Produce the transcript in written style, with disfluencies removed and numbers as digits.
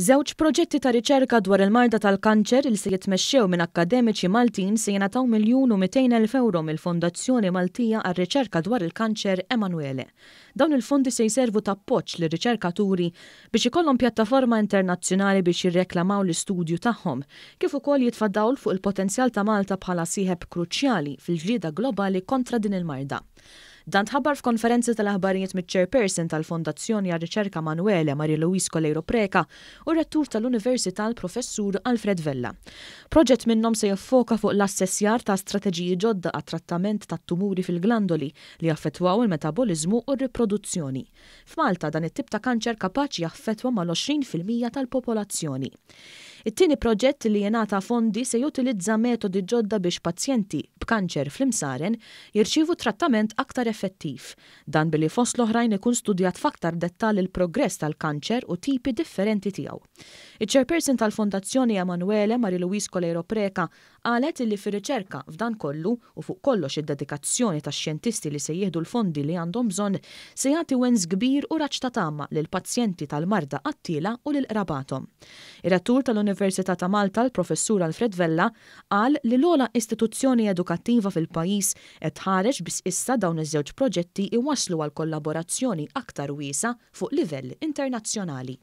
Żewġ proġetti ta' riċerka dwar il-marda tal-kanċer li se jitmexxew minn akkademiċi Maltin se jingħataw €1,200,000 mill-Fondazzjoni Maltija għar-riċerka dwar il-kanċer Emanuele. Dawn il-fondi se jservu ta' appoġġ lir riċerkaturi biex ikollhom pjattaforma internazzjonali biex jirreklamaw l-istudju tagħhom, kif ukoll jitfaddawl fuq il-potenzjal ta' Malta bħala sieħeb kruċjali fil-ġlieda globali kontra din il-marda. Dan tħabbar f'konferenzi tal-aħbarijiet miċ-chairperson tal-Fondazzjoni għar-Riċerka Emanuele Maria Luis Coleiro Preca u rettur tal-Università l-Professur Alfred Vella. Proġett minnhom se jaffoka fuq l-assessjar ta' strateġiji ġodda għat-trattament tat-tumuri fil-glandoli li jaffettwaw il-metabolizmu u r-riproduzzjoni. F'Malta dan it-tip ta' kanċer kapaċi jaffettwa mal-20% tal-popolazzjoni. It-tieni proġett li jingħata fondi se jutilizza metodi ġodda biex pazjenti b'kanċer fl-imsaren jirċievu trattament aktar effettiv. Dan billi fost l-oħrajn ikun studjat f'aktar dettall il-progress tal-kanċer u tipi differenti tiegħu. Iċ-chairperson tal-Fondazzjoni Emanuele Maria Luis Coleiro Preca qalet li fir-riċerka f'dan kollu u fuq kollox id-dedikazzjoni tax-xjentisti li se jieħdu l-fondi li għandhom bżonn se jagħti wenz kbir u raġġ ta' tama lil pazjenti tal-marda qattila u lil qrabathom. Ir-rettur tal-Università ta' Malta l-Professur Alfred Vella qal li l-ogħla istituzzjoni edukattiva fil-pajjiż qed tħareġ biss issa dawn iż-żewġ proġetti iwasslu għal kollaborazzjoni aktar wiesa' fuq livell internazzjonali.